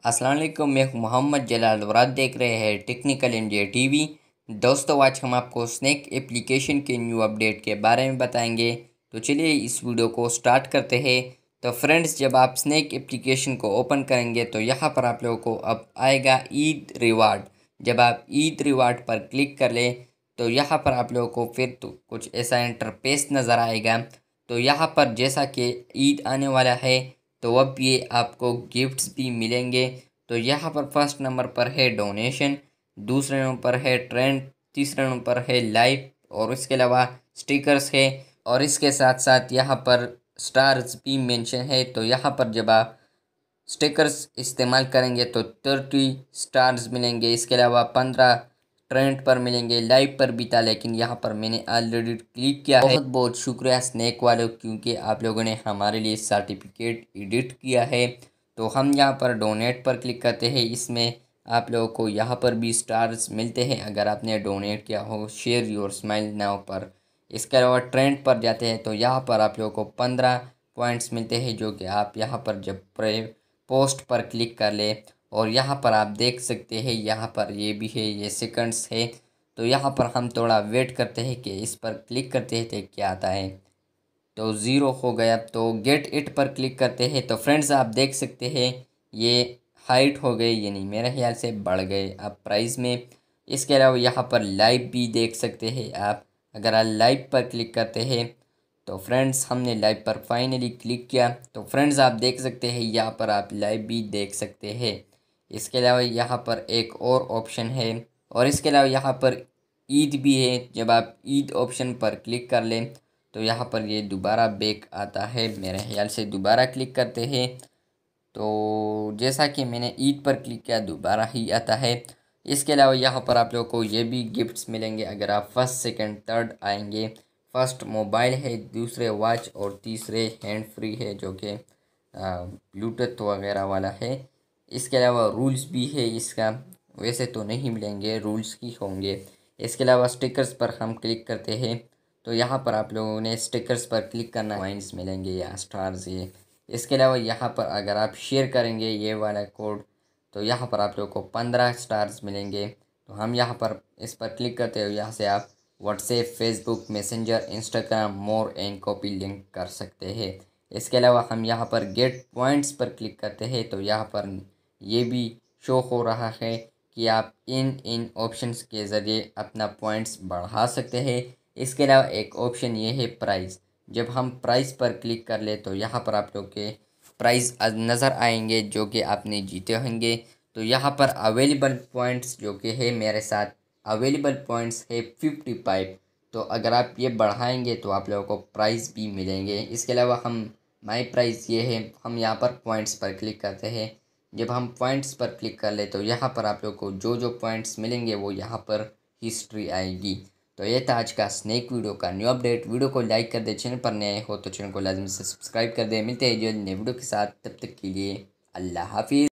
अस्सलाम वालेकुम, मैं हूं मोहम्मद जलाल और आप देख रहे हैं टेक्निकल इंडिया टीवी। दोस्तों, आज हम आपको स्नैक एप्लीकेशन के न्यू अपडेट के बारे में बताएंगे। तो चलिए इस वीडियो को स्टार्ट करते हैं। तो फ्रेंड्स, जब आप स्नैक एप्लीकेशन को ओपन करेंगे तो यहाँ पर आप लोगों को अब आएगा ईद रिवार्ड। जब आप ईद रिवार्ड पर क्लिक कर लें तो यहाँ पर आप लोगों को फिर तो कुछ ऐसा इंटरफेस नज़र आएगा। तो यहाँ पर जैसा कि ईद आने वाला है तो अब ये आपको गिफ्ट्स भी मिलेंगे। तो यहाँ पर फर्स्ट नंबर पर है डोनेशन, दूसरे नंबर पर है ट्रेंड, तीसरे नंबर पर है लाइव और इसके अलावा स्टिकर्स है। और इसके साथ साथ यहाँ पर स्टार्स भी मेंशन है। तो यहाँ पर जब आप स्टिकर्स इस्तेमाल करेंगे तो 30 स्टार्स मिलेंगे। इसके अलावा 15 ट्रेंड पर मिलेंगे, लाइव पर भी था लेकिन यहाँ पर मैंने ऑलरेडी क्लिक किया है। बहुत बहुत शुक्रिया स्नैक वालों, क्योंकि आप लोगों ने हमारे लिए सर्टिफिकेट एडिट किया है। तो हम यहाँ पर डोनेट पर क्लिक करते हैं। इसमें आप लोगों को यहाँ पर भी स्टार्स मिलते हैं अगर आपने डोनेट किया हो शेयर योर स्माइल नाउ पर। इसके अलावा ट्रेंड पर जाते हैं तो यहाँ पर आप लोगों को 15 पॉइंट्स मिलते हैं, जो कि आप यहाँ पर जब पोस्ट पर क्लिक कर ले। और यहाँ पर आप देख सकते हैं, यहाँ पर ये भी है, ये सेकंड्स है। तो यहाँ पर हम थोड़ा वेट करते हैं कि इस पर क्लिक करते हैं तो क्या आता है। तो ज़ीरो हो गया। तो गेट इट पर क्लिक करते हैं तो फ्रेंड्स आप देख सकते हैं ये हाइट हो गई, यानी मेरे ख्याल से बढ़ गए अब प्राइस में। इसके अलावा यहाँ पर लाइव भी देख सकते हैं आप। अगर आप लाइव पर क्लिक करते हैं तो फ्रेंड्स हमने लाइव पर फाइनली क्लिक किया। तो फ्रेंड्स आप देख सकते हैं यहाँ पर आप लाइव भी देख सकते हैं। इसके अलावा यहाँ पर एक और ऑप्शन है और इसके अलावा यहाँ पर ईद भी है। जब आप ईद ऑप्शन पर क्लिक कर लें तो यहाँ पर ये दोबारा बैक आता है, मेरे ख्याल से दोबारा क्लिक करते हैं। तो जैसा कि मैंने ईद पर क्लिक किया दोबारा ही आता है। इसके अलावा यहाँ पर आप लोगों को ये भी गिफ्ट्स मिलेंगे अगर आप फर्स्ट सेकंड थर्ड आएंगे। फर्स्ट मोबाइल है, दूसरे वॉच और तीसरे हैंड फ्री है, जो कि ब्लूटूथ वगैरह वाला है। इसके अलावा रूल्स भी है इसका, वैसे तो नहीं मिलेंगे, रूल्स ही होंगे। इसके अलावा स्टिकर्स पर हम क्लिक करते हैं तो यहाँ पर आप लोगों ने स्टिकर्स पर क्लिक करना, कॉइन्स मिलेंगे या स्टार्स ये। इसके अलावा यहाँ पर अगर आप शेयर करेंगे ये वाला कोड तो यहाँ पर आप लोगों को 15 स्टार्स मिलेंगे। तो हम यहाँ पर इस पर क्लिक करते हो, यहाँ से आप WhatsApp, Facebook, messenger, Instagram, more and copy link कर सकते हैं। इसके अलावा हम यहाँ पर गेट पॉइंट्स पर क्लिक करते हैं तो यहाँ पर ये भी शो हो रहा है कि आप इन ऑप्शंस के ज़रिए अपना पॉइंट्स बढ़ा सकते हैं। इसके अलावा एक ऑप्शन ये है प्राइस। जब हम प्राइस पर क्लिक कर ले तो यहाँ पर आप लोग के प्राइस नज़र आएंगे जो कि आपने जीते होंगे। तो यहाँ पर अवेलेबल पॉइंट्स जो कि है मेरे साथ अवेलेबल पॉइंट्स है 55। तो अगर आप ये बढ़ाएंगे तो आप लोगों को प्राइस भी मिलेंगे। इसके अलावा हम माई प्राइस ये है, हम यहाँ पर पॉइंट्स पर क्लिक करते हैं। जब हम पॉइंट्स पर क्लिक कर ले तो यहाँ पर आप लोग को जो जो पॉइंट्स मिलेंगे वो यहाँ पर हिस्ट्री आएगी। तो ये था आज का स्नैक वीडियो का न्यू अपडेट। वीडियो को लाइक कर दे, चैनल पर नए हो तो चैनल को लाजमी से सब्सक्राइब कर दे। मिलते हैं जल्द नए वीडियो के साथ, तब तक के लिए अल्लाह हाफिज़।